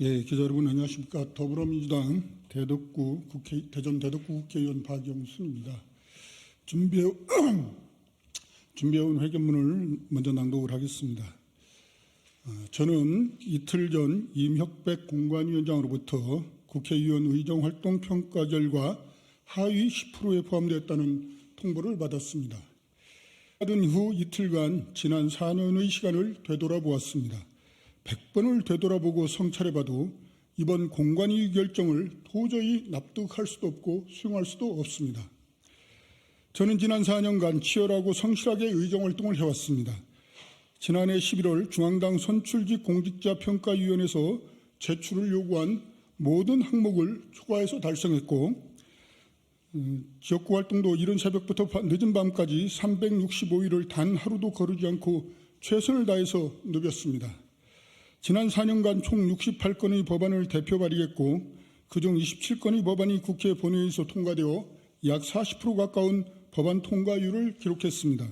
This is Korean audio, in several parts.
기자 여러분 안녕하십니까. 더불어민주당 대전 대덕구 국회의원 박영순입니다. 준비해온 회견문을 먼저 낭독을 하겠습니다. 저는 이틀 전 임혁백 공관위원장으로부터 국회의원 의정활동 평가 결과 하위 10%에 포함되었다는 통보를 받았습니다. 받은 후 이틀간 지난 4년의 시간을 되돌아보았습니다. 100번을 되돌아보고 성찰해봐도 이번 공관위 결정을 도저히 납득할 수도 없고 수용할 수도 없습니다. 저는 지난 4년간 치열하고 성실하게 의정활동을 해왔습니다. 지난해 11월 중앙당 선출직 공직자평가위원회에서 제출을 요구한 모든 항목을 초과해서 달성했고 지역구 활동도 이른 새벽부터 늦은 밤까지 365일을 단 하루도 거르지 않고 최선을 다해서 누볐습니다. 지난 4년간 총 68건의 법안을 대표 발의했고 그중 27건의 법안이 국회 본회의에서 통과되어 약 40% 가까운 법안 통과율을 기록했습니다.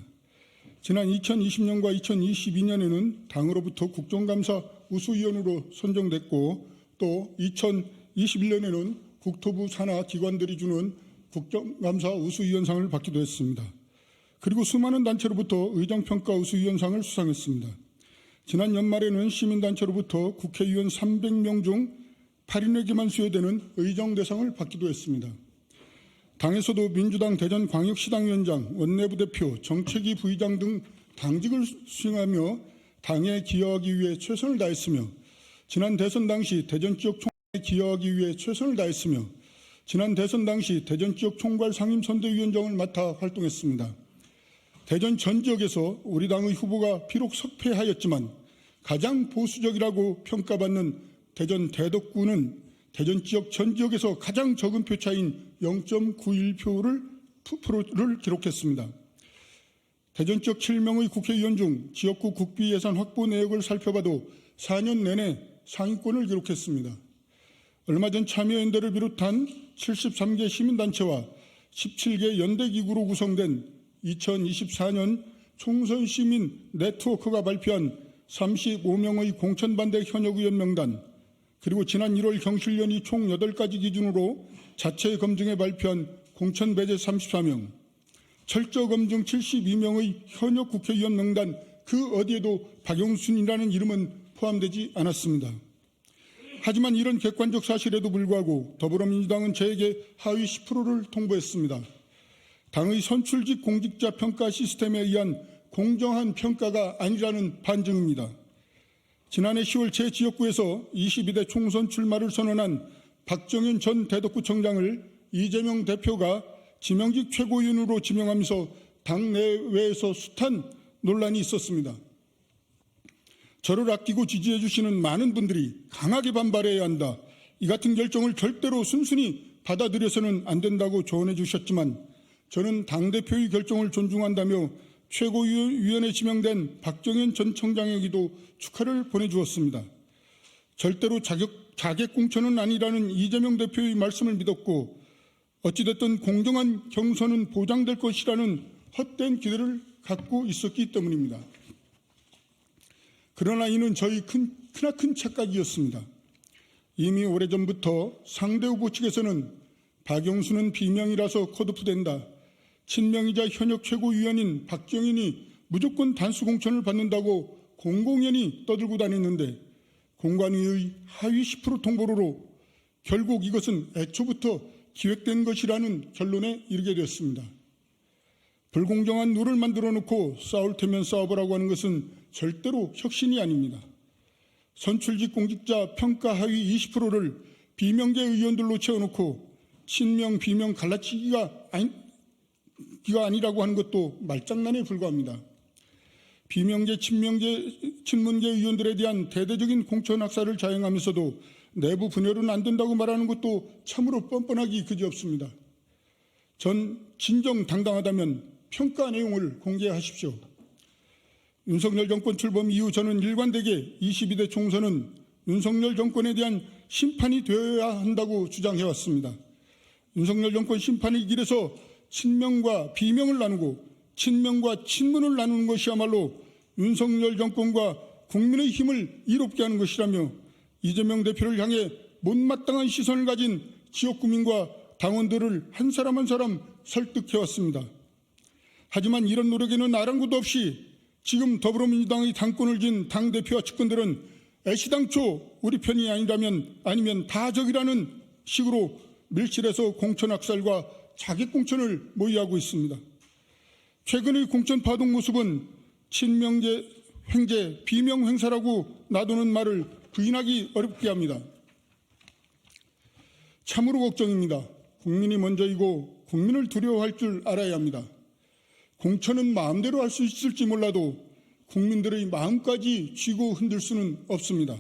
지난 2020년과 2022년에는 당으로부터 국정감사 우수위원으로 선정됐고 또 2021년에는 국토부 산하 기관들이 주는 국정감사 우수위원상을 받기도 했습니다. 그리고 수많은 단체로부터 의정평가 우수위원상을 수상했습니다. 지난 연말에는 시민단체로부터 국회의원 300명 중 8인에게만 수여되는 의정대상을 받기도 했습니다. 당에서도 민주당 대전광역시당위원장, 원내부대표, 정책위 부의장 등 당직을 수행하며 당에 기여하기 위해 최선을 다했으며 지난 대선 당시 대전지역 총괄에 기여하기 위해 최선을 다했으며 지난 대선 당시 대전지역 총괄 상임선대위원장을 맡아 활동했습니다. 대전 전 지역에서 우리 당의 후보가 비록 석패하였지만 가장 보수적이라고 평가받는 대전 대덕구는 대전 지역 전 지역에서 가장 적은 표차인 0.91%를 기록했습니다. 대전 지역 7명의 국회의원 중 지역구 국비 예산 확보 내역을 살펴봐도 4년 내내 상위권을 기록했습니다. 얼마 전 참여연대를 비롯한 73개 시민단체와 17개 연대기구로 구성된 2024년 총선 시민 네트워크가 발표한 35명의 공천반대 현역 의원 명단, 그리고 지난 1월 경실련이 총 8가지 기준으로 자체 검증에 발표한 공천 배제 34명, 철저 검증 72명의 현역 국회의원 명단 그 어디에도 박영순이라는 이름은 포함되지 않았습니다. 하지만 이런 객관적 사실에도 불구하고 더불어민주당은 저에게 하위 10%를 통보했습니다. 당의 선출직 공직자 평가 시스템에 의한 공정한 평가가 아니라는 반증입니다. 지난해 10월 제 지역구에서 22대 총선 출마를 선언한 박정현 전 대덕구청장을 이재명 대표가 지명직 최고위원으로 지명하면서 당내외에서 숱한 논란이 있었습니다. 저를 아끼고 지지해 주시는 많은 분들이 강하게 반발해야 한다. 이 같은 결정을 절대로 순순히 받아들여서는 안 된다고 조언해 주셨지만 저는 당대표의 결정을 존중한다며 최고위원에 지명된 박정현 전 청장에게도 축하를 보내주었습니다. 절대로 자객 공천은 아니라는 이재명 대표의 말씀을 믿었고 어찌됐든 공정한 경선은 보장될 것이라는 헛된 기대를 갖고 있었기 때문입니다. 그러나 이는 저희 크나큰 착각이었습니다. 이미 오래전부터 상대 후보 측에서는 박영순은 비명이라서 컷오프된다. 친명이자 현역 최고위원인 박정현이 무조건 단수 공천을 받는다고 공공연히 떠들고 다녔는데 공관위의 하위 10% 통보로 결국 이것은 애초부터 기획된 것이라는 결론에 이르게 되었습니다. 불공정한 룰을 만들어 놓고 싸울 테면 싸워보라고 하는 것은 절대로 혁신이 아닙니다. 선출직 공직자 평가 하위 20%를 비명계 의원들로 채워놓고 친명, 비명 갈라치기가 아니라고 하는 것도 말장난에 불과합니다. 비명계, 친문계 의원들에 대한 대대적인 공천 학살을 자행하면서도 내부 분열은 안 된다고 말하는 것도 참으로 뻔뻔하기 그지없습니다. 전 진정당당하다면 평가 내용을 공개하십시오. 윤석열 정권 출범 이후 저는 일관되게 22대 총선은 윤석열 정권에 대한 심판이 되어야 한다고 주장해왔습니다. 윤석열 정권 심판의 길에서 친명과 비명을 나누고 친명과 친문을 나누는 것이야말로 윤석열 정권과 국민의 힘을 이롭게 하는 것이라며 이재명 대표를 향해 못마땅한 시선을 가진 지역구민과 당원들을 한 사람 한 사람 설득해왔습니다. 하지만 이런 노력에는 아랑곳도 없이 지금 더불어민주당의 당권을 쥔 당대표와 측근들은 애시당초 우리 편이 아니면 다 적이라는 식으로 밀실에서 공천학살과 자객공천을 모의하고 있습니다. 최근의 공천 파동 모습은 친명제, 횡재, 비명횡사라고 놔두는 말을 부인하기 어렵게 합니다. 참으로 걱정입니다. 국민이 먼저이고 국민을 두려워할 줄 알아야 합니다. 공천은 마음대로 할 수 있을지 몰라도 국민들의 마음까지 쥐고 흔들 수는 없습니다.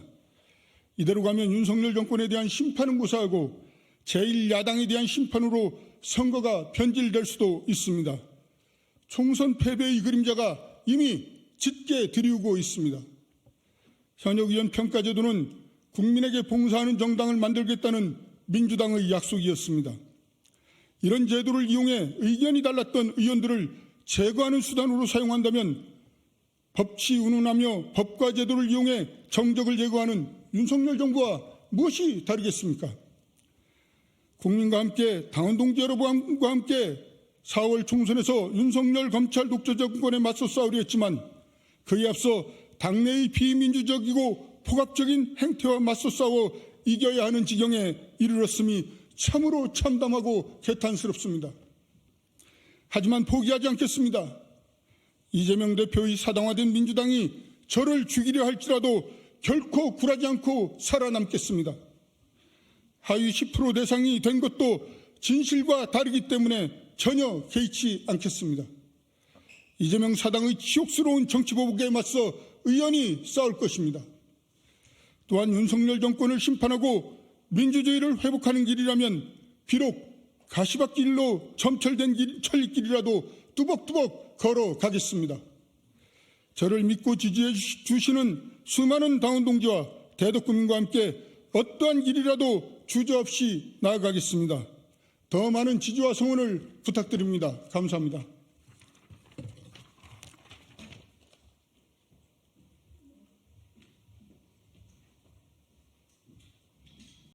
이대로 가면 윤석열 정권에 대한 심판은 무사하고 제1야당에 대한 심판으로 선거가 변질될 수도 있습니다. 총선 패배의 그림자가 이미 짙게 드리우고 있습니다. 현역 의원 평가제도는 국민에게 봉사하는 정당을 만들겠다는 민주당의 약속이었습니다. 이런 제도를 이용해 의견이 달랐던 의원들을 제거하는 수단으로 사용한다면 법치 운운하며 법과 제도를 이용해 정적을 제거하는 윤석열 정부와 무엇이 다르겠습니까? 국민과 함께 당원 동지 여러분과 함께 4월 총선에서 윤석열 검찰 독재 정권에 맞서 싸우려 했지만 그에 앞서 당내의 비민주적이고 폭압적인 행태와 맞서 싸워 이겨야 하는 지경에 이르렀음이 참으로 참담하고 개탄스럽습니다. 하지만 포기하지 않겠습니다. 이재명 대표의 사당화된 민주당이 저를 죽이려 할지라도 결코 굴하지 않고 살아남겠습니다. 하위 10% 대상이 된 것도 진실과 다르기 때문에 전혀 개의치 않겠습니다. 이재명 사당의 치욕스러운 정치보복에 맞서 의연히 싸울 것입니다. 또한 윤석열 정권을 심판하고 민주주의를 회복하는 길이라면 비록 가시밭길로 점철된 천리길이라도 뚜벅뚜벅 걸어가겠습니다. 저를 믿고 지지해 주시는 수많은 당원 동지와 대덕구민과 함께 어떠한 길이라도 주저없이 나아가겠습니다. 더 많은 지지와 성원을 부탁드립니다. 감사합니다.